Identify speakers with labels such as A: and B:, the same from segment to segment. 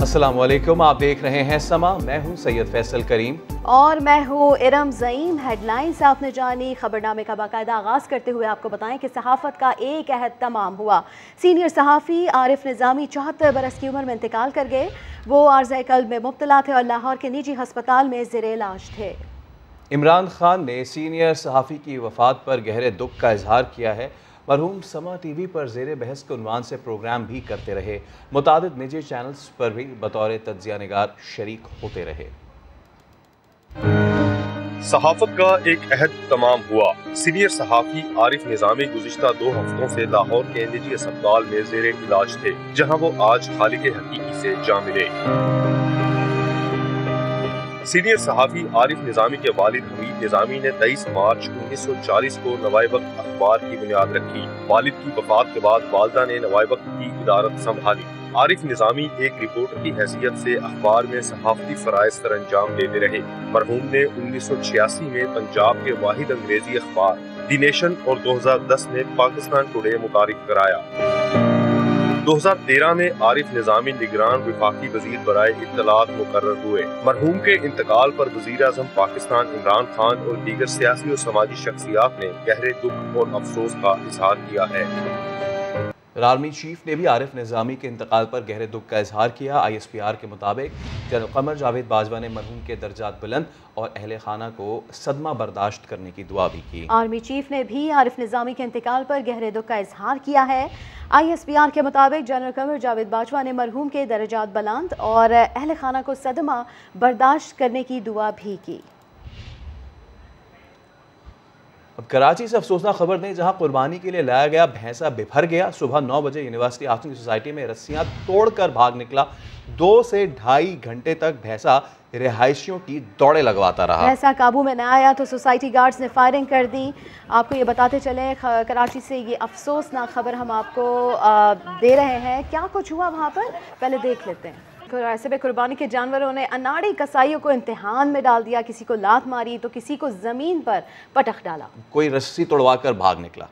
A: अस्सलाम वालेकुम, आप देख रहे हैं समा। मैं हूं सैयद फैसल करीम
B: और मैं हूं इरम ज़ईम। हेडलाइंस आपने जानी। खबरनामे का बाकायदा आगाज़ करते हुए आपको बताएं कि सहाफ़त का एक अहद तमाम हुआ। सीनियर सहाफ़ी आरिफ निज़ामी 74 बरस की उम्र में इंतकाल कर गए। वो आर्ज़ाए क़ल्ब में मुब्तला थे और लाहौर के निजी हस्पताल में ज़ेरे इलाज थे।
A: इमरान खान ने सीनियर सहाफ़ी की वफ़ात पर गहरे दुख का इजहार किया है। मरहूम समा टीवी पर ज़ेरे बहस के उन्वान से प्रोग्राम भी करते रहे। मुतादिद निजी चैनल्स पर भी बतौर तज्ज़िया निगार शरीक होते रहे।
C: सहाफत का एक अहद तमाम हुआ। सीनियर सहाफ़ी आरिफ निज़ामी गुज़िश्ता 2 हफ्तों से लाहौर के निजी अस्पताल में ज़ेरे इलाज थे, जहां वो आज खालिक हकीकी से जा मिले। सीनियर सहाफ़ी आरिफ निज़ामी के वालिद हमीद निज़ामी ने 23 मार्च 1940 को नवाए वक्त अखबार की बुनियाद रखी। वालिद की वफात के बाद वालदा ने नवाए वक्त की इदारत संभाली। आरिफ निज़ामी एक रिपोर्टर की हैसियत से अखबार में सहाफ़ती फ़राइज़ सरअंजाम देते रहे। मरहूम ने 1986 में पंजाब के वाहिद अंग्रेजी अखबार दी नेशन और 2010 में पाकिस्तान टुडे मुतारिफ कराया। 2013 में आरिफ निज़ामी निगरान वफाकी वज़ीर बराए इत्तलात मुकर्रर हुए। मरहूम के इंतकाल पर वज़ीर आज़म पाकिस्तान इमरान खान और दीगर सियासी और समाजी शख्सियात ने गहरे दुख और अफसोस का इजहार किया है।
A: आर्मी चीफ ने भी आरिफ निज़ामी के इंतकाल पर गहरे दुख का इजहार किया। ISPR के मुताबिक जनरल कमर जावेद बाजवा ने मरहूम के दर्जात बुलंद और अहले खाना को सदमा बर्दाश्त करने की दुआ भी की।
B: आर्मी चीफ ने भी आरिफ निज़ामी के इंतकाल पर गहरे दुख का इजहार किया है। ISPR के मुताबिक जनरल कमर जावेद बाजवा ने मरहूम के दर्जात बुलंद और अहले खाना को सदमा बर्दाश्त करने की दुआ भी की।
A: अब कराची से अफसोसनाक खबर नहीं, जहां कुर्बानी के लिए लाया गया भैंसा बिफर गया। सुबह 9 बजे यूनिवर्सिटी हाउसिंग सोसाइटी में रस्सियां तोड़कर भाग निकला। 2 से ढाई घंटे तक भैंसा रिहायशियों की दौड़े लगवाता रहा।
B: भैंसा काबू में न आया तो सोसाइटी गार्ड्स ने फायरिंग कर दी। आपको ये बताते चले, कराची से ये अफसोसनाक खबर हम आपको दे रहे हैं। क्या कुछ हुआ वहाँ पर, पहले देख लेते हैं। ऐसे में कुर्बानी के जानवरों ने अनाड़ी कसाईयों को इम्तिहान में डाल दिया। किसी को लात मारी तो किसी को जमीन पर पटक डाला।
A: कोई रस्सी तोड़वा कर भाग निकला।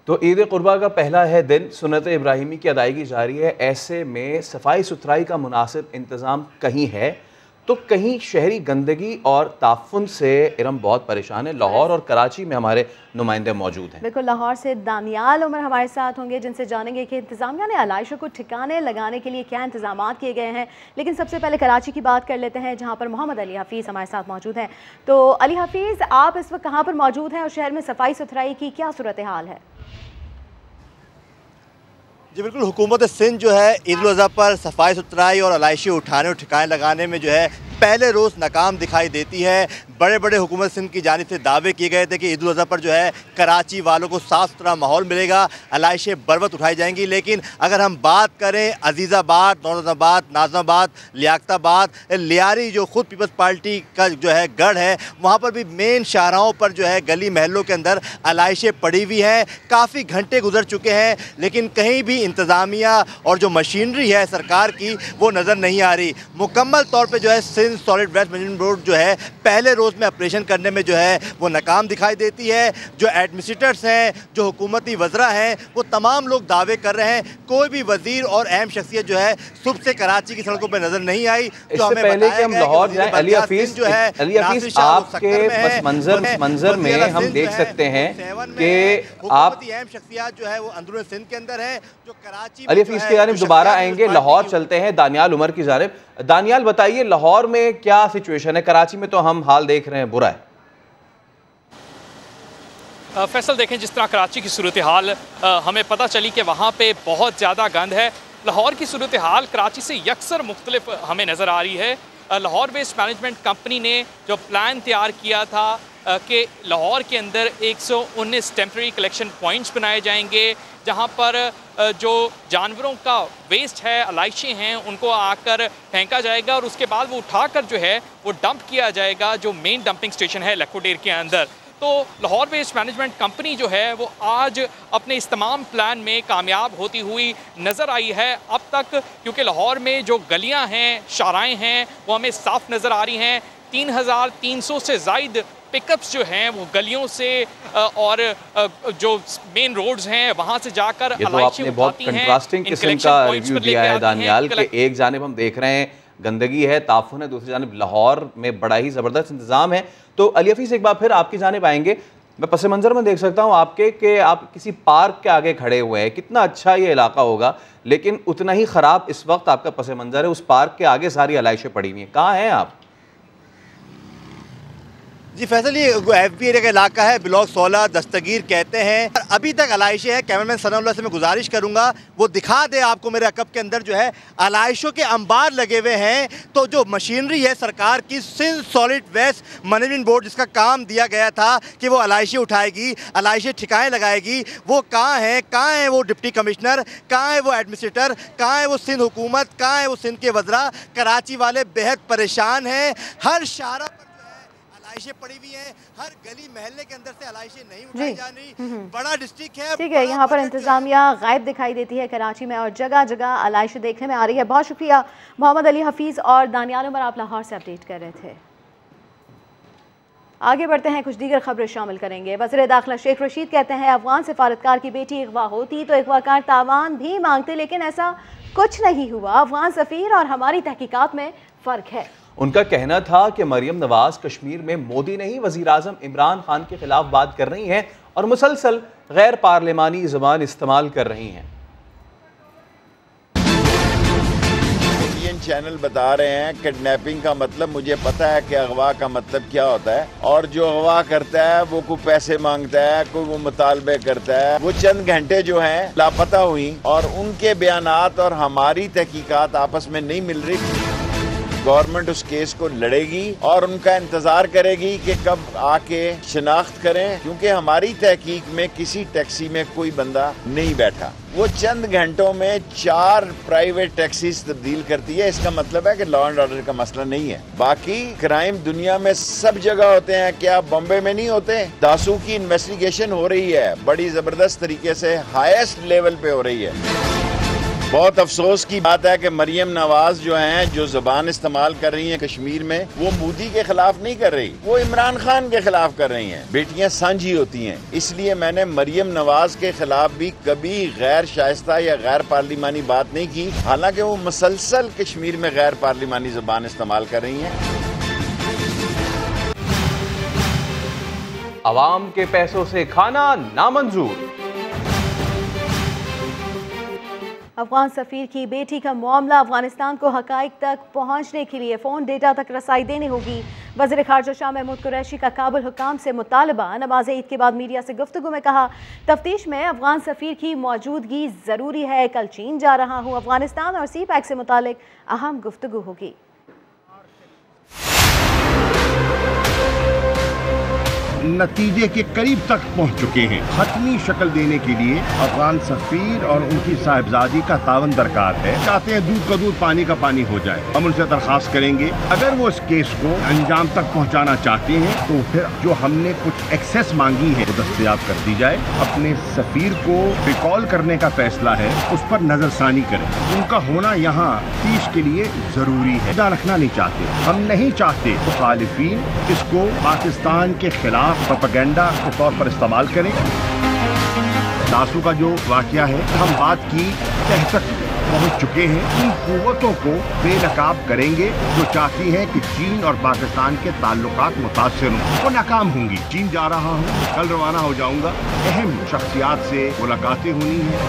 A: तो ईद कुर्बा का पहला है दिन, सुन्नत इब्राहिमी की अदायगी जारी है। ऐसे में सफाई सुथराई का मुनासिब इंतज़ाम कहीं है तो कहीं शहरी गंदगी और ताफुन से इरम बहुत परेशान है। लाहौर और कराची में हमारे नुमाइंदे मौजूद हैं।
B: बिल्कुल, लाहौर से दानियाल उमर हमारे साथ होंगे, जिनसे जानेंगे कि इंतजामिया ने आलाइशों को ठिकाने लगाने के लिए क्या इंतजाम किए गए हैं। लेकिन सबसे पहले कराची की बात कर लेते हैं, जहाँ पर मोहम्मद अली हफीज़ हमारे साथ मौजूद हैं। तो अली हफीज़, आप इस वक्त कहाँ पर मौजूद हैं और शहर में सफाई सुथराई की क्या सूरत हाल है?
D: जी बिल्कुल, हुकूमत सिंध जो है ईद उल अज़हा पर सफाई सुथराई और आलाइशी उठाने और ठिकाने लगाने में जो है पहले रोज़ नाकाम दिखाई देती है। बड़े बड़े हुकूमत सिंध की जानिब से दावे किए गए थे कि ईद उल अज़हा पर जो है कराची वालों को साफ़ सुथरा माहौल मिलेगा, आलाइशें बरवत उठाई जाएंगी। लेकिन अगर हम बात करें अजीज़ाबाद, नौरोज़ाबाद, नाज़माबाद, लियाकताबाद, लियारी जो ख़ुद पीपल्स पार्टी का जो है गढ़ है, वहाँ पर भी मेन शाहराहों पर जो है गली महलों के अंदर आलाइशें पड़ी हुई हैं। काफ़ी घंटे गुजर चुके हैं लेकिन कहीं भी इंतज़ामिया और जो मशीनरी है सरकार की वो नज़र नहीं आ रही। मुकम्मल तौर पर जो है Sindh solid waste management board जो है पहले रोज़ में ऑपरेशन करने में जो है वो नाकाम दिखाई देती है। जो एडमिनिस्ट्रेटर्स हैं, जो हुकूमती वज़रा हैं, वो तमाम लोग दावे कर रहे हैं कोई भी वज़ीर और अहम शख्सियत जो है सुबह से कराची की सड़कों पर नज़र नहीं आई। जो हमें
A: पहले कि हम लाहौर जाएं, अली हफीज़ जो है, अली हफीज़ आपके बस मंजर में हम देख सकते हैं कि आप
D: अहम शख्सियत जो है वो अंदरूनी सिंध के अंदर है। जो कराची
A: अली हफीज़ की जानिब दोबारा आएंगे, लाहौर चलते हैं दानियाल उमर की जानिब। दानियाल, बताइए लाहौर में क्या सिचुएशन है? कराची में तो हम हाल देख रहे हैं बुरा है।
E: फैसल, देखें जिस तरह कराची की सूरत हाल हमें पता चली कि वहाँ पे बहुत ज़्यादा गंद है। लाहौर की सूरत हाल कराची से यकसर मुख्तलिफ हमें नज़र आ रही है। लाहौर वेस्ट मैनेजमेंट कंपनी ने जो प्लान तैयार किया था कि लाहौर के अंदर 119 टेम्प्रेरी कलेक्शन पॉइंट्स बनाए जाएंगे, जहां पर जो जानवरों का वेस्ट है, अलाइशी हैं, उनको आकर फेंका जाएगा और उसके बाद वो उठाकर जो है वो डंप किया जाएगा जो मेन डंपिंग स्टेशन है लखोडेर के अंदर। तो लाहौर वेस्ट मैनेजमेंट कंपनी जो है वो आज अपने इस तमाम प्लान में कामयाब होती हुई नज़र आई है अब तक, क्योंकि लाहौर में जो गलियां हैं, शाराएं हैं, वो हमें साफ नज़र आ रही हैं। 3300 से ज़ायद पिकअप्स जो हैं वो गलियों से और जो मेन रोड्स हैं वहाँ से जाकर
A: ये तो आपने बहुत कंट्रास्टिंग किस्म का रिव्यू दिया है दानियाल, कि एक जानिब हम देख रहे हैं गंदगी है, ताफुन है, दूसरी जानिब लाहौर में बड़ा ही ज़बरदस्त इंतज़ाम है। तो अली हफीज़ एक बार फिर आपकी जानिब आएंगे। मैं पस मंज़र में देख सकता हूँ आपके कि आप किसी पार्क के आगे खड़े हुए हैं। कितना अच्छा ये इलाका होगा, लेकिन उतना ही ख़राब इस वक्त आपका पस मंज़र है। उस पार्क के आगे सारी आलाइशें पड़ी हुई हैं। कहाँ हैं आप?
D: जी फैसल, ये FB एरिया का इलाका है, ब्लॉक 16 दस्तगीर कहते हैं। अभी तक आलाइशें हैं। कैमरामैन सनाउल्लाह से मैं गुजारिश करूंगा वो दिखा दे आपको मेरे अकब के अंदर जो है आलाइशों के अंबार लगे हुए हैं। तो जो मशीनरी है सरकार की, Sindh solid waste management board, जिसका काम दिया गया था कि वो आलाइशें उठाएगी, आलाइशें ठिकाने लगाएगी, वो कहाँ है? कहाँ है वो डिप्टी कमिश्नर? कहाँ है वो एडमिनिस्ट्रेटर? कहाँ है वो सिंध हुकूमत? कहाँ है वो सिंध के वज़रा? कराची वाले बेहद परेशान हैं। हर शारा आलाइशें पड़ी हुई हैं, हर गली महल्ले के अंदर से आलाइशें नहीं उठाई जा रही। बड़ा डिस्ट्रिक्ट है,
B: ठीक है, यहाँ पर इंतजामिया गायब दिखाई देती है कराची में और जगह जगह आलाइशें देखने में आ रही है। बहुत शुक्रिया मोहम्मद अली हफीज़ और दानियाल उमर, आप लाहौर से अपडेट कर रहे थे। आगे बढ़ते हैं, कुछ दीगर खबरें शामिल करेंगे। वज़ीर दाखिला शेख रशीद कहते हैं अफगान सफारतकार की बेटी अगवा होती तो अगवाकार तावान भी मांगते, लेकिन ऐसा कुछ नहीं हुआ। अफगान सफ़ीर और हमारी तहकीकात में फ़र्क है।
A: उनका कहना था कि मरियम नवाज कश्मीर में मोदी नहीं वज़ीर आज़म इमरान खान के खिलाफ बात कर रही हैं और मुसलसल गैर पार्लिमानी ज़बान इस्तेमाल कर रही हैं।
F: इंडियन चैनल बता रहे हैं किडनैपिंग का मतलब, मुझे पता है कि अगवा का मतलब क्या होता है, और जो अगवा करता है वो कोई पैसे मांगता है, कोई वो मुतालबे करता है। वो चंद घंटे जो हैं लापता हुई और उनके बयानात और हमारी तहकीकात आपस में नहीं मिल रही। गवर्नमेंट उस केस को लड़ेगी और उनका इंतजार करेगी कि कब आके शिनाख्त करें, क्योंकि हमारी तहकीक में किसी टैक्सी में कोई बंदा नहीं बैठा। वो चंद घंटों में 4 प्राइवेट टैक्सीज तब्दील करती है। इसका मतलब है कि लॉ एंड ऑर्डर का मसला नहीं है। बाकी क्राइम दुनिया में सब जगह होते हैं, क्या बॉम्बे में नहीं होते? दासू की इन्वेस्टिगेशन हो रही है, बड़ी जबरदस्त तरीके से हाईएस्ट लेवल पे हो रही है। बहुत अफसोस की बात है कि मरियम नवाज जो हैं, जो ज़बान इस्तेमाल कर रही हैं कश्मीर में, वो मोदी के खिलाफ नहीं कर रही, वो इमरान खान के खिलाफ कर रही हैं। बेटियां साझी होती हैं, इसलिए मैंने मरियम नवाज के खिलाफ भी कभी गैर शाइस्ता या गैर पार्लिमानी बात नहीं की, हालांकि वो मुसलसल कश्मीर में गैर पार्लिमानी ज़बान इस्तेमाल कर रही हैं।
A: अवाम के पैसों से खाना नामंजूर।
B: अफगान सफ़ीर की बेटी का मामला, अफगानिस्तान को हक़ाइक़ तक पहुँचने के लिए फ़ोन डेटा तक रसाई देनी होगी। वज़ीर ख़ारजा शाह महमूद कुरैशी का काबुल हुकाम से मुतालबा। नमाज ईद के बाद मीडिया से गुफ्तगू में कहा, तफ्तीश में अफगान सफ़ीर की मौजूदगी ज़रूरी है। कल चीन जा रहा हूँ, अफगानिस्तान और CPEC से मुतालिक अहम गुफ्तगू होगी।
G: नतीजे के करीब तक पहुंच चुके हैं। हतमी शक्ल देने के लिए अफगान सफीर और उनकी साहिबजादी का तावन दरकार है। चाहते हैं दूध का दूध पानी का पानी हो जाए। हम उनसे दरखास्त करेंगे, अगर वो इस केस को अंजाम तक पहुंचाना चाहते हैं तो फिर जो हमने कुछ एक्सेस मांगी है वो दस्तयाब कर दी जाए। अपने सफीर को रिकॉल करने का फैसला है, उस पर नजरसानी करें। उनका होना यहाँ तीस के लिए जरूरी है। रखना नहीं चाहते, हम नहीं चाहते मुखालिफिन इसको पाकिस्तान के खिलाफ प्रोपेगेंडा के तौर पर इस्तेमाल करें। दासू का जो वाकया है, हम बात की तह तक पहुंच चुके हैं। उन कुव्वतों को बेनकाब करेंगे जो चाहती हैं कि चीन और पाकिस्तान के ताल्लुकात मुतासिर हों। वो नाकाम होंगी। चीन जा रहा हूँ, कल रवाना हो जाऊंगा। अहम शख्सियात से मुलाकातें होनी है।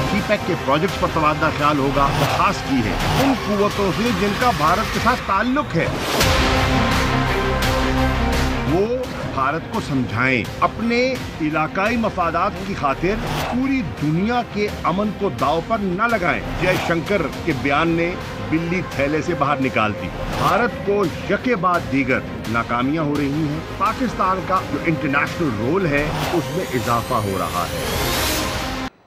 G: CPEC के प्रोजेक्ट्स पर तबादला ख्याल होगा। खास की है उन कुव्वतों से जिनका भारत के साथ ताल्लुक है, वो भारत को समझाएं। अपने इलाकाई मफादात की खातिर पूरी दुनिया के अमन को दाव पर न लगाएं। जयशंकर के बयान ने बिल्ली थैले से बाहर निकालती। भारत को यके बाद दीगर नाकामियां हो रही हैं। पाकिस्तान का जो इंटरनेशनल रोल है उसमें इजाफा हो रहा है।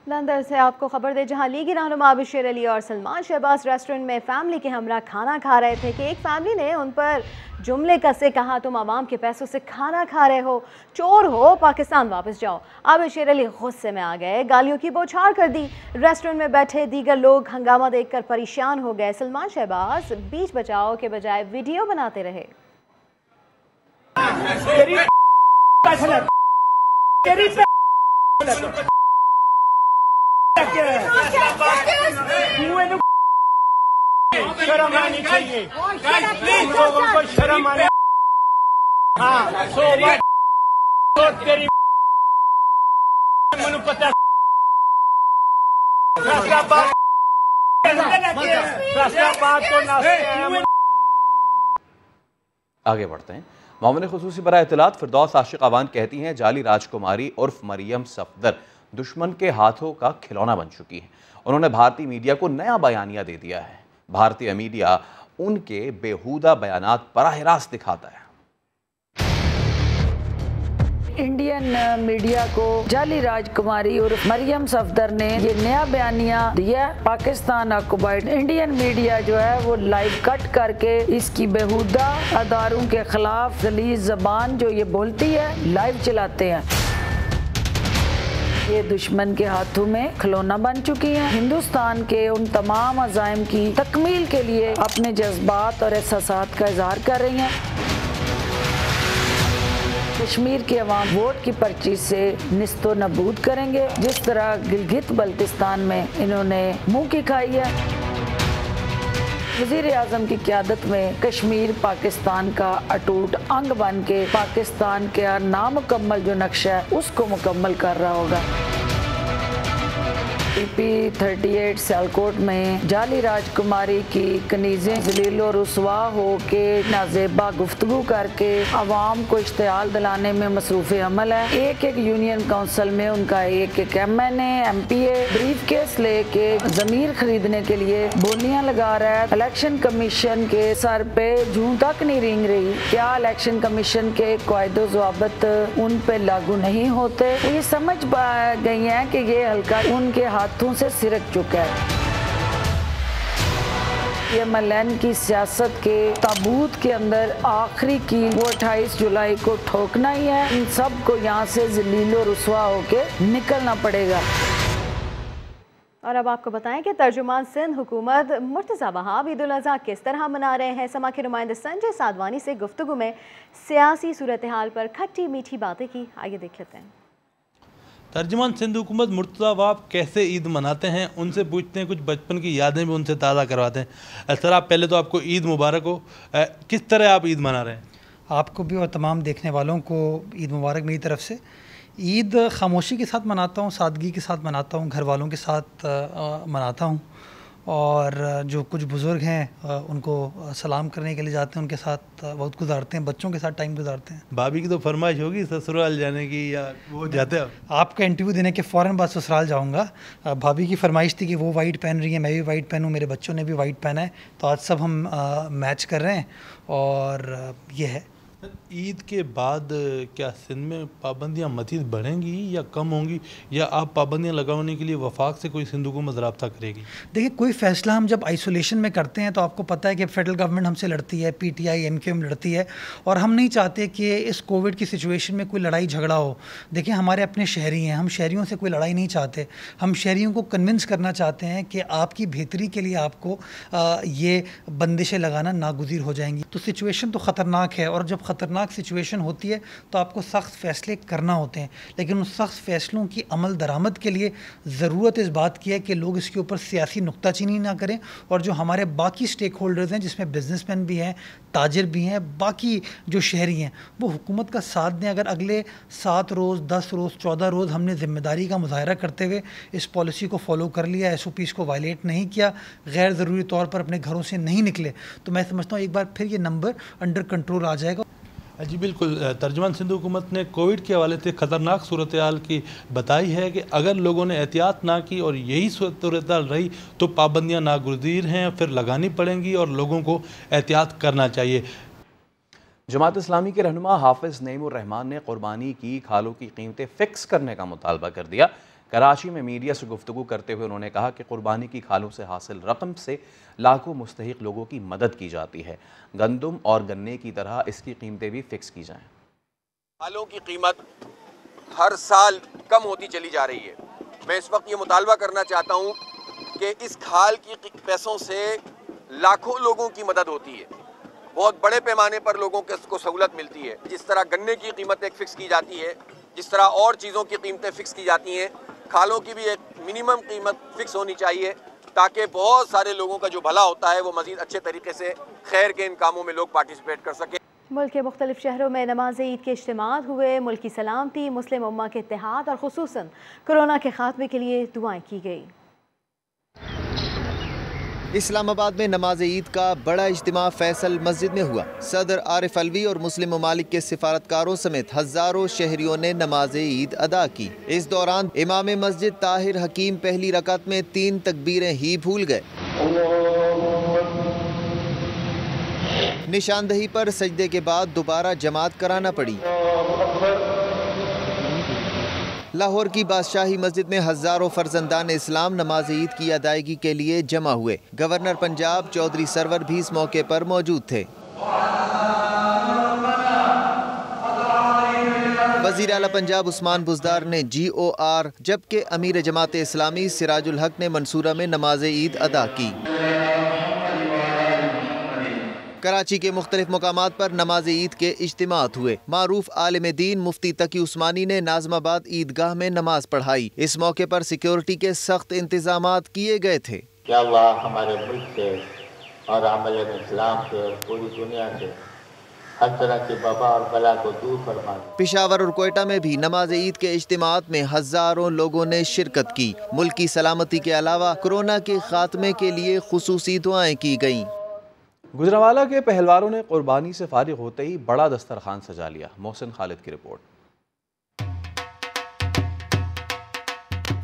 B: लंदन से आपको खबर दे, जहां लीगी रहनुमा बशीर अली और सलमान शहबाज रेस्टोरेंट में फैमिली के हमरा खाना खा रहे थे कि एक फैमिली ने उन पर जुमले कसे कहा, तुम आवाम के पैसों से खाना खा रहे हो, चोर हो, पाकिस्तान वापस जाओ। अब बशीर अली गुस्से में आ गए, गालियों की बौछार कर दी। रेस्टोरेंट में बैठे दीगर लोग हंगामा देखकर परेशान हो गए। सलमान शहबाज बीच बचाव के बजाय वीडियो बनाते रहे।
H: शर्म आनी चाहिए, लोगों को शर्म आनी। हाँ, तो तेरी मनु पता
A: आगे बढ़ते हैं। मामले खुसूसी बराए इत्तलात फिरदौस आशिक अवान कहती हैं जाली राजकुमारी उर्फ मरियम सफदर दुश्मन के हाथों का खिलौना बन चुकी है। उन्होंने भारतीय मीडिया को नया बयानिया दे दिया है। भारतीय मीडिया उनके बेहुदा बयानात बराह रास्त दिखाता है।
I: इंडियन मीडिया को जाली राजकुमारी और मरियम सफदर ने ये नया बयानिया दिया। पाकिस्तान ऑक्युपाइड इंडियन मीडिया जो है वो लाइव कट करके इसकी बेहुदा अदारों के खिलाफ जलील जबान जो ये बोलती है लाइव चलाते हैं। ये दुश्मन के हाथों में खिलौना बन चुकी हैं। हिंदुस्तान के उन तमाम अज़ाइम की तकमील के लिए अपने जज्बात और एहसासात का इजहार कर रही हैं। कश्मीर के अवाम वोट की पर्ची से निस्तो नबूद करेंगे, जिस तरह गिलगित बल्तिस्तान में इन्होंने मुंह की खाई है। वज़ीर आज़म की क़यादत में कश्मीर पाकिस्तान का अटूट अंग बन के पाकिस्तान का नामुकम्मल जो नक्शा है उसको मुकम्मल कर रहा होगा। PP38 सियालकोट में जाली राजकुमारी की कनीज़ें जलील और रुसवा हो के नाजेबा गुफ्तगू करके अवाम को इश्तियाल दिलाने में मसरूफ़ अमल है। एक एक यूनियन काउंसिल में उनका एक एक MNA MPA ब्रीफ केस लेके ज़मीर खरीदने के लिए बोलियां लगा रहा है। इलेक्शन कमीशन के सर पे जूं तक नहीं रेंग रही। क्या इलेक्शन कमीशन के कायदे ज़वाबित उन पे लागू नहीं होते? वो ये समझ गई हैं कि ये हल्का उनके हाथों से सिरक चुका है। ये MLN की सियासत के ताबूत के अंदर आखिरी की वो 28 जुलाई को ठोकना ही है। इन सब को यहाँ से जलील और रुसवा होके निकलना पड़ेगा।
B: और अब आपको बताएं कि तर्जुमान सिंध हुकूमत मुर्तज़ा वहाब ईद उल अज़हा किस तरह मना रहे हैं। समा के नुमाइंदे संजय साधवानी से गुफ्तगू में सियासी सूरत हाल पर खट्टी मीठी बातें की। आइए देख लेते हैं।
J: तर्जुमान सिंध हुकूमत मुर्तज़ा वहाब कैसे ईद मनाते हैं, उनसे पूछते हैं, कुछ बचपन की यादें भी उनसे ताज़ा करवाते हैं। सर, आप पहले तो आपको ईद मुबारक हो। किस तरह आप ईद मना रहे हैं?
K: आपको भी और तमाम देखने वालों को ईद मुबारक मेरी तरफ से। ईद खामोशी के साथ मनाता हूँ, सादगी के साथ मनाता हूँ, घर वालों के साथ मनाता हूँ। और जो कुछ बुज़ुर्ग हैं उनको सलाम करने के लिए जाते हैं, उनके साथ वक्त गुजारते हैं, बच्चों के साथ टाइम गुजारते हैं।
J: भाभी की तो फरमाइश होगी ससुराल जाने की, या वो जाते हो?
K: आपका इंटरव्यू देने के फ़ौरन बाद ससुराल जाऊंगा। भाभी की फरमाइश थी कि वो वाइट पहन रही है, मैं भी वाइट पहनूँ, मेरे बच्चों ने भी वाइट पहना है, तो आज सब हम मैच कर रहे हैं और ये है।
J: ईद के बाद क्या सिंध में पाबंदियाँ मज़ीद बढ़ेंगी या कम होंगी, या आप पाबंदियाँ लगाने के लिए वफाक से कोई सिंध हुकूमत रब्ता करेगी?
K: देखिए, कोई फ़ैसला हम जब आइसोलेशन में करते हैं तो आपको पता है कि फेडरल गवर्नमेंट हमसे लड़ती है, PTI MQM लड़ती है, और हम नहीं चाहते कि इस कोविड की सिचुएशन में कोई लड़ाई झगड़ा हो। देखिए, हमारे अपने शहरी हैं, हम शहरियों से कोई लड़ाई नहीं चाहते। हम शहरियों को कन्विंस करना चाहते हैं कि आपकी बेहतरी के लिए आपको ये बंदिशें लगाना नागुज़ीर हो जाएंगी। तो सिचुएशन तो ख़तरनाक है, और जब ख़तरनाक सिचुएशन होती है तो आपको सख्त फ़ैसले करना होते हैं, लेकिन उन सख्त फ़ैसलों की अमल दरामद के लिए ज़रूरत इस बात की है कि लोग इसके ऊपर सियासी नुक्ताचीनी ना करें, और जो हमारे बाकी स्टेक होल्डर्स हैं, जिसमें बिजनेसमैन भी हैं, ताजिर भी हैं, बाकी जो शहरी हैं, वो हुकूमत का साथ दें। अगर अगले 7 रोज़ 10 रोज़ 14 रोज़ हमने ज़िम्मेदारी का मुजाहरा करते हुए इस पॉलिसी को फॉलो कर लिया, SOPs को वायलेट नहीं किया, गैर ज़रूरी तौर पर अपने घरों से नहीं निकले, तो मैं समझता हूँ एक बार फिर ये नंबर अंडर कंट्रोल आ जाएगा।
J: जी बिल्कुल, तर्जुमान सिंध हुकूमत ने कोविड के हवाले से ख़तरनाक सूरत हाल की बताई है कि अगर लोगों ने एहतियात ना की और यही सूरत हाल रही तो पाबंदियाँ नागुज़ीर हैं, फिर लगानी पड़ेंगी और लोगों को एहतियात करना चाहिए।
A: जमात इस्लामी के रहनुमा हाफिज़ नईमुर रहमान ने कुर्बानी की खालों की कीमतें फ़िक्स करने का मुतालबा कर दिया। कराची में मीडिया से गुफ्तगू करते हुए उन्होंने कहा कि कुर्बानी की खालों से हासिल रकम से लाखों मुस्तहिक लोगों की मदद की जाती है। गंदम और गन्ने की तरह इसकी कीमतें भी फ़िक्स की जाएँ।
L: खालों की कीमत हर साल कम होती चली जा रही है। मैं इस वक्त ये मुतालबा करना चाहता हूँ कि इस खाल की पैसों से लाखों लोगों की मदद होती है, बहुत बड़े पैमाने पर लोगों को सहूलत मिलती है। जिस तरह गन्ने की कीमत एक फ़िक्स की जाती है, जिस तरह और चीज़ों की कीमतें फ़िक्स की जाती हैं, खालों की भी एक मिनिमम कीमत फ़िक्स होनी चाहिए ताकि बहुत सारे लोगों का जो भला होता है वो मज़ीद अच्छे तरीके से खैर के इन कामों में लोग पार्टिसिपेट कर सकें।
B: मुल्क के मुख्तलिफ शहरों में नमाज ईद के इज्तिमात हुए। मुल्क की सलामती, मुस्लिम उम्मा के इत्तेहाद और खुसूसन कोरोना के खात्मे के लिए दुआएं की गई।
M: इस्लामाबाद में नमाज ईद का बड़ा इज्तिमा फैसल मस्जिद में हुआ। सदर आरिफ अलवी और मुस्लिम ममालिक के सिफारतकारों समेत हजारों शहरियों ने नमाज ईद अदा की। इस दौरान इमाम मस्जिद ताहिर हकीम पहली रकात में 3 तकबीरें ही भूल गए। निशानदही पर सजदे के बाद दोबारा जमात कराना पड़ी। लाहौर की बादशाही मस्जिद में हजारों फर्जंदान इस्लाम नमाज ईद की अदायगी के लिए जमा हुए। गवर्नर पंजाब चौधरी सरवर भी इस मौके पर मौजूद थे। वज़ीर आला पंजाब उस्मान बुज़दार ने GOR, जबकि अमीर जमात इस्लामी सिराजुल हक ने मंसूरा में नमाज ईद अदा की। कराची के मुख्तलिफ मकामात पर नमाज ईद के इज्तिमात हुए। मारूफ आलिम दीन मुफ्ती तकी उस्मानी ने नाज़माबाद ईदगाह में नमाज पढ़ाई। इस मौके पर सिक्योरिटी के सख्त इंतजामात किए गए थे।
N: क्या अल्लाह हमारे मुल्क से और अमल इस्लाम से पूरी दुनिया से हर तरह की वबा और बला को दूर फरमा।
M: पेशावर और कोयटा में भी नमाज ईद के इज्तिमात में हजारों लोगों ने शिरकत की। मुल्क की सलामती के अलावा कोरोना के खात्मे के लिए खुसूसी दुआएं की गईं।
A: गुजरांवाला के पहलवानों ने कुर्बानी से फारिग होते ही बड़ा दस्तरखान सजा लिया। मोहसिन खालिद की रिपोर्ट।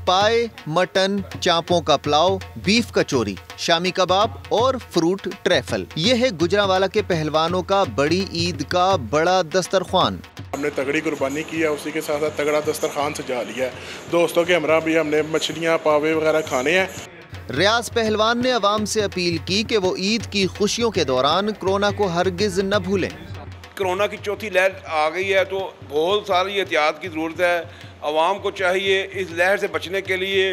M: पाए, मटन, चांपों का पुलाव, बीफ कचौरी, शामी कबाब और फ्रूट ट्रैफल, ये है गुजरांवाला के पहलवानों का बड़ी ईद का बड़ा दस्तरखान।
O: हमने तगड़ी कुर्बानी की है, उसी के साथ साथ तगड़ा दस्तरखान सजा लिया है। दोस्तों के हमरा भी हमने मछलियाँ पावे वगैरह खाने हैं।
M: रियाज पहलवान ने अवाम से अपील की कि वो ईद की खुशियों के दौरान कोरोना को हरगिज न भूलें।
P: कोरोना की चौथी लहर आ गई है तो बहुत सारी एहतियात की ज़रूरत है। अवाम को चाहिए इस लहर से बचने के लिए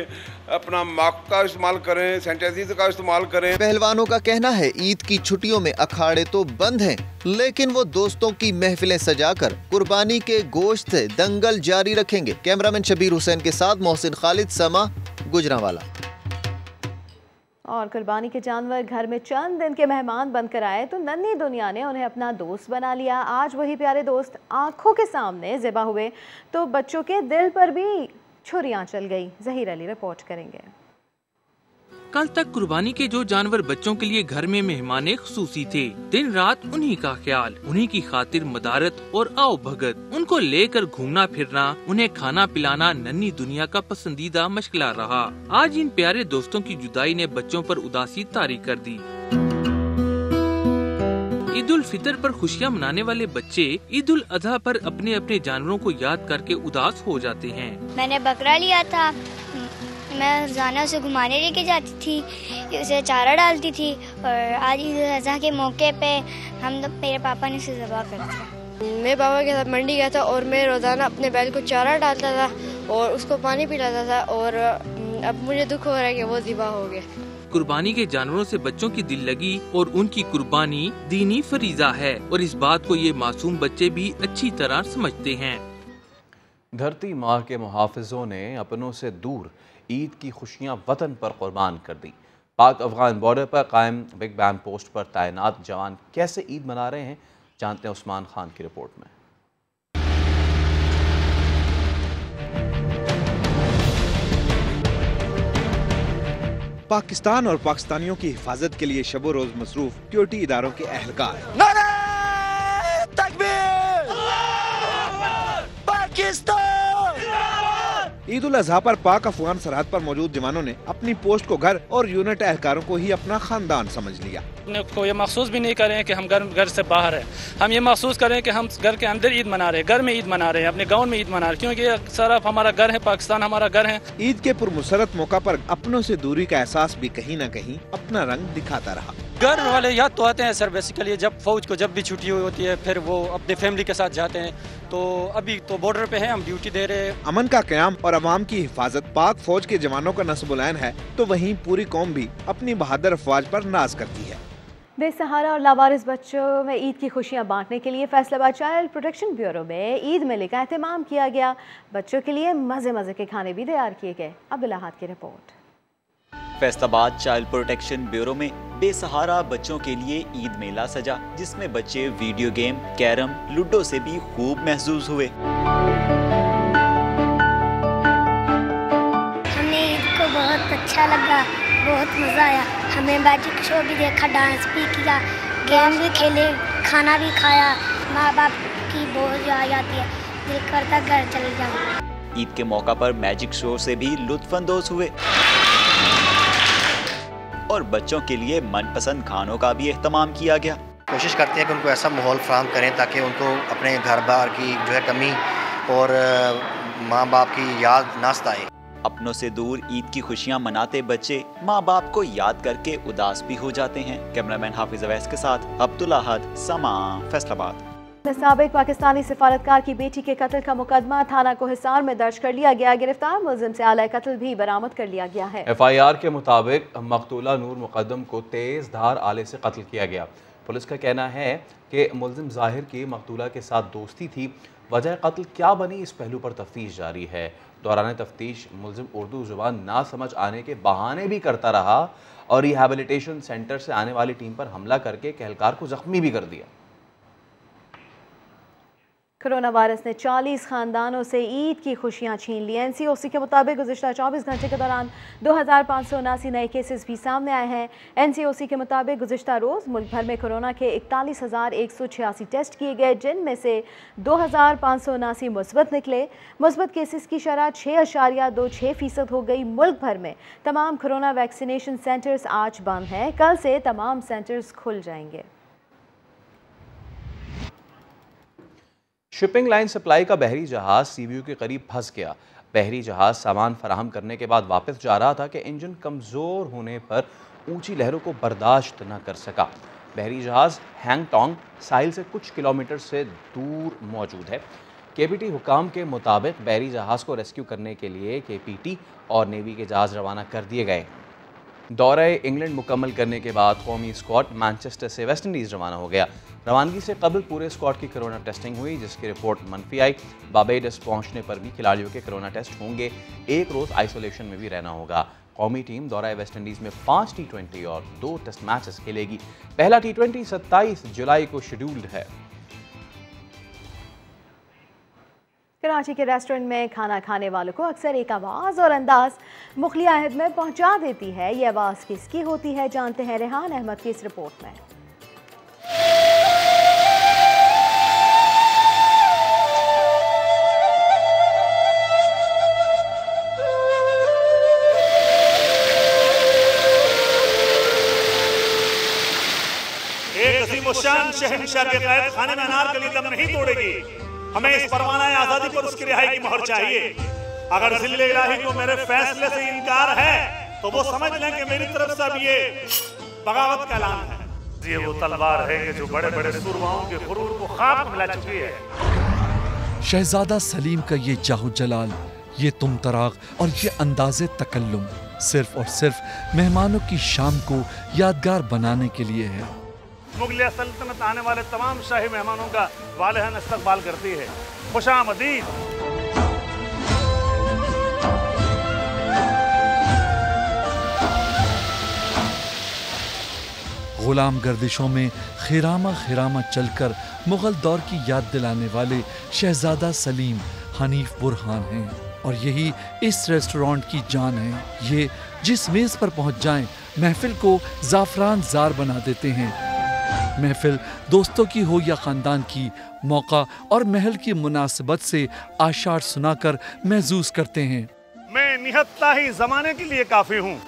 P: अपना मास्क का इस्तेमाल करें, सैनिटाइजर का इस्तेमाल करें।
M: पहलवानों का कहना है ईद की छुट्टियों में अखाड़े तो बंद हैं, लेकिन वो दोस्तों की महफिलें सजाकर कुर्बानी के गोश्त से दंगल जारी रखेंगे। कैमरामैन शबीर हुसैन के साथ मोहसिन खालिद, समा, गुजरांवाला।
B: और कुर्बानी के जानवर घर में चंद दिन के मेहमान बनकर आए तो नन्ही दुनिया ने उन्हें अपना दोस्त बना लिया। आज वही प्यारे दोस्त आंखों के सामने ज़िबा हुए तो बच्चों के दिल पर भी छुरियां चल गई। ज़हीर अली रिपोर्ट करेंगे।
E: कल तक कुर्बानी के जो जानवर बच्चों के लिए घर में मेहमान खुसूसी थे, दिन रात उन्हीं का ख्याल, उन्हीं की खातिर मदारत और आओ भगत, उनको लेकर घूमना फिरना, उन्हें खाना पिलाना नन्ही दुनिया का पसंदीदा मशगला रहा। आज इन प्यारे दोस्तों की जुदाई ने बच्चों पर उदासी तारी कर दी। ईद उल फितर पर खुशियाँ मनाने वाले बच्चे ईद उल अजहा पर अपने अपने जानवरों को याद करके उदास हो जाते हैं।
Q: मैंने बकरा लिया था, मैं रोजाना उसे घुमाने लेके जाती थी, उसे चारा डालती थी और आज ईद उल अजहा के मौके पे मेरे पापा ने उसे ज़बह कर दिया।
R: मैं पापा के साथ मंडी गया था और मैं रोजाना अपने बैल को चारा डालता था और उसको पानी पिलाता था और अब मुझे दुख हो रहा है कि वो ज़बह हो गया।
E: कुर्बानी के जानवरों से बच्चों की दिल लगी और उनकी कुर्बानी दीनी फरीजा है और इस बात को ये मासूम बच्चे भी अच्छी तरह समझते हैं।
A: धरती माँ के मुहाफिजों ने अपनों से दूर ईद की खुशियाँ वतन पर कुर्बान कर दी। पाक अफगान बॉर्डर पर कायम बिग बैन पोस्ट पर तैनात जवान कैसे ईद मना रहे हैं, जानते हैं उस्मान खान की रिपोर्ट में।
S: पाकिस्तान और पाकिस्तानियों की हिफाजत के लिए शबो रोज मसरूफ सिक्योरिटी इदारों के अहलकार। ईद उल अजहा पर पाक अफगान सरहद पर मौजूद जवानों ने अपनी पोस्ट को घर और यूनिट एहलकारों को ही अपना खानदान समझ लिया।
T: अपने को ये महसूस भी नहीं करें कि हम घर से बाहर हैं, हम ये महसूस करें कि हम घर के अंदर ईद मना रहे हैं, घर में ईद मना रहे हैं, अपने गाँव में ईद मना रहे हैं, क्योंकि ये सिर्फ हमारा घर है, पाकिस्तान हमारा घर है।
S: ईद के पुरमसरत मौका पर अपनों से दूरी का एहसास भी कहीं न कहीं अपना रंग दिखाता रहा।
T: घर वाले याद तो आते हैं सर, बेसिकली जब फौज को जब भी छुट्टी होती है फिर वो अपने फैमिली के साथ जाते हैं। तो अभी तो बॉर्डर पे हैं, हम ड्यूटी दे रहे हैं।
S: अमन का क़याम और अवाम की हिफाजत पाक फौज के जवानों का नस्ब-उल-ऐन है, तो वहीं पूरी कौम भी अपनी बहादुर अफवाज पर नाज करती है।
B: बेसहारा और लावारिस बच्चों में ईद की खुशियां बांटने के लिए फैसलाबाद चाइल्ड प्रोटेक्शन ब्यूरो में ईद मेले का एहतमाम किया गया। बच्चों के लिए मजे मजे के खाने भी तैयार किए गए। अब्दुल अहाद की report.
U: Faisalabad child protection bureau में बेसहारा बच्चों के लिए ईद मेला सजा, जिसमें बच्चे वीडियो गेम, कैरम, लूडो से भी खूब महसूस हुए।
Q: हमें ईद को बहुत अच्छा लगा, बहुत मज़ा आया। हमें मैजिक शो भी देखा, डांस भी किया, गेम भी खेले, खाना भी खाया। माँ बाप की बहुत याद आती है, दिल करता घर चले जाऊँ।
U: ईद के मौका पर मैजिक शो से भी लुत्फानंदोज हुए और बच्चों के लिए मनपसंद खानों का भी एहतमाम किया गया।
V: कोशिश करते हैं कि उनको ऐसा माहौल फराहम करें ताकि उनको अपने घर बार की जो है कमी और माँ बाप की याद ना सताए।
U: अपनों से दूर ईद की खुशियां मनाते बच्चे माँ बाप को याद करके उदास भी हो जाते हैं। कैमरामैन हाफिज अवैस के साथ अब्दुल अहद, समा, फैसलाबाद।
B: साबिक पाकिस्तानी सिफारतकार की बेटी के कत्ल का मुकदमा थाना कोहिसार में दर्ज कर लिया गया। गिरफ्तार मुलजिम से आला कत्ल भी बरामद कर लिया गया है।
A: FIR के मुताबिक मकतूला नूर मुकद्दम को तेज धार आले से कत्ल किया गया। पुलिस का कहना है कि मुलजिम जाहिर की मकतूला के साथ दोस्ती थी। वजह कत्ल क्या बनी, इस पहलू पर तफ्तीश जारी है। दौरान तफ्तीश मुलजिम उर्दू जुबान ना समझ आने के बहाने भी करता रहा और रिहैबिलिटेशन सेंटर से आने वाली टीम पर हमला करके एक एहलकार को जख्मी भी कर दिया।
B: कोरोना वायरस ने 40 खानदानों से ईद की खुशियां छीन ली। NCOC के मुताबिक गुज़िश्ता 24 घंटे के दौरान 2579 नए केसेस भी सामने आए हैं। NCOC के मुताबिक गुज़िश्ता रोज़ मुल्क भर में कोरोना के 41,186 टेस्ट किए गए, जिनमें से 2579 मुस्बत निकले। मुस्बत केसेस की शरह 6.26% हो गई। मुल्क भर में तमाम कोरोना वैक्सीनेशन सेंटर्स आज बंद हैं। कल से तमाम सेंटर्स खुल जाएंगे।
A: शिपिंग लाइन सप्लाई का बहरी जहाज CBU के करीब फंस गया। बहरी जहाज सामान फराहम करने के बाद वापस जा रहा था कि इंजन कमज़ोर होने पर ऊंची लहरों को बर्दाश्त न कर सका। बहरी जहाज हैंगटोंग साहिल से कुछ किलोमीटर से दूर मौजूद है। KPT हुकाम के मुताबिक बहरी जहाज़ को रेस्क्यू करने के लिए KPT और नेवी के जहाज़ रवाना कर दिए गए। दौरे इंग्लैंड मुकम्मल करने के बाद कौमी स्क्वाड मैनचेस्टर से वेस्ट इंडीज़ रवाना हो गया। रवानगी से कबल पूरे स्क्वाड की कोरोना टेस्टिंग हुई, जिसकी रिपोर्ट मनफी आई। बारबाडोस पहुंचने पर भी खिलाड़ियों के कोरोना टेस्ट होंगे। एक रोज़ आइसोलेशन में भी रहना होगा। कौमी टीम दौरा वेस्ट इंडीज़ में 5 T20 और 2 टेस्ट मैचेस खेलेगी। पहला T20 27 जुलाई को शेड्यूल्ड है।
B: कराची के रेस्टोरेंट में खाना खाने वालों को अक्सर एक आवाज़ और अंदाज मुखलिया अहद में पहुंचा देती है। ये आवाज़ किसकी होती है, जानते हैं रेहान अहमद की इस रिपोर्ट में।
W: एक अज़ीम-उश-शान शहंशाह के क़ैद खाने में अनारकली दम नहीं तोड़ेगी। हमें इस परवाना आज़ादी पर उसकी रिहाई की मोहर चाहिए। अगर ज़िल्ले इलाही को मेरे फैसले से इनकार है तो वो समझ लें कि मेरी तरफ से अब ये बगावत का ऐलान है। ये वो तलवार है कि जो बड़े बड़े सूरमाओं के गुरूर को खाक मिला चुकी है।
X: शहजादा सलीम का ये जाहु जलाल, ये तुम तराग और ये अंदाज़े तकल्लुम सिर्फ और सिर्फ मेहमानों की शाम को यादगार बनाने के लिए है।
W: मुगलिया सल्तनत आने वाले तमाम शाही मेहमानों का वालेहन इस्तकबाल करती है। खुशामदीद।
X: गुलाम गर्दिशों में खिरामा खिरामा चलकर मुगल दौर की याद दिलाने वाले शहजादा सलीम हनीफ बुरहान हैं और यही इस रेस्टोरेंट की जान है। ये जिस मेज़ पर पहुंच जाएं, महफिल को ज़ाफ़रान ज़ार बना देते हैं। महफिल दोस्तों की हो या ख़ानदान की, मौका और महल की मुनासिबत से आशार सुनाकर महसूस करते हैं।
W: मैं निहत्ता ही जमाने के लिए काफी हूँ।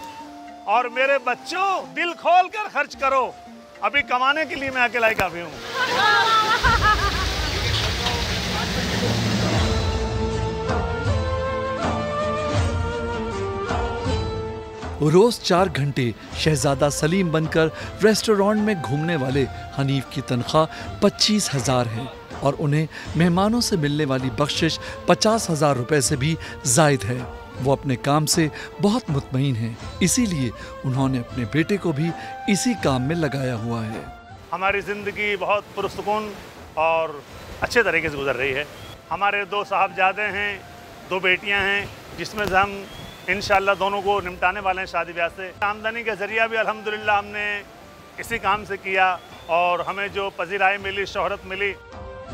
W: और मेरे बच्चों, दिल खोल कर खर्च करो, अभी कमाने के लिए मैं अकेला ही काफी हूँ।
X: रोज 4 घंटे शहजादा सलीम बनकर रेस्टोरेंट में घूमने वाले हनीफ की तनख्वाह 25,000 है और उन्हें मेहमानों से मिलने वाली बख्शिश 50,000 रुपए से भी जायद है। वो अपने काम से बहुत मुतमईन हैं, इसीलिए उन्होंने अपने बेटे को भी इसी काम में लगाया हुआ है।
W: हमारी ज़िंदगी बहुत पुरसुकून और अच्छे तरीके से गुजर रही है। हमारे 2 साहबजादे हैं, 2 बेटियां हैं, जिसमें से हम इंशाअल्लाह दोनों को निपटाने वाले हैं शादी ब्याह से। आमदनी का जरिया भी अल्हम्दुलिल्लाह हमने इसी काम से किया और हमें जो पजीराई मिली, शोहरत मिली।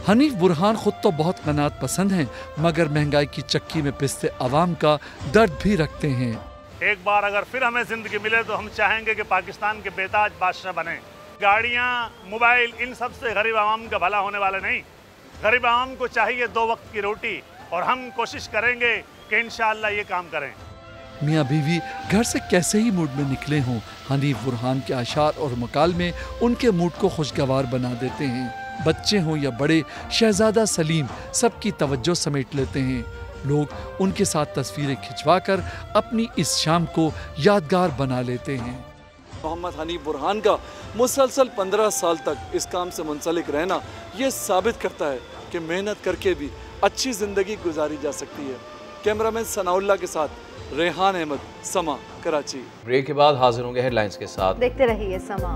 X: हनीफ बुरहान खुद तो बहुत कनात पसंद हैं, मगर महंगाई की चक्की में पिसते आवाम का दर्द भी रखते हैं।
W: एक बार अगर फिर हमें जिंदगी मिले तो हम चाहेंगे कि पाकिस्तान के बेताज बादशाह बने। गाड़ियाँ, मोबाइल, इन सब से गरीब आवाम का भला होने वाला नहीं। गरीब आवाम को चाहिए 2 वक्त की रोटी और हम कोशिश करेंगे कि इंशाअल्लाह ये काम करें।
X: मियाँ बीवी घर से कैसे ही मूड में निकले हों, हनीफ बुरहान के अशार और मकालमे उनके मूड को खुशगवार बना देते हैं। बच्चे हों या बड़े, शहजादा सलीम सबकी तवज्जो समेट लेते हैं। लोग उनके साथ तस्वीरें खिंचवाकर अपनी इस शाम को यादगार बना लेते हैं।
C: मोहम्मद हनीफ बुरहान का मुसलसल 15 साल तक इस काम से मुंसलिक रहना ये साबित करता है कि मेहनत करके भी अच्छी ज़िंदगी गुजारी जा सकती है। कैमरामैन सनाउल्लाह के साथ रेहान अहमद, समा, कराची।
A: ब्रेक के बाद हाजिर होंगे हेडलाइंस के साथ।
B: देखते रहिए समा।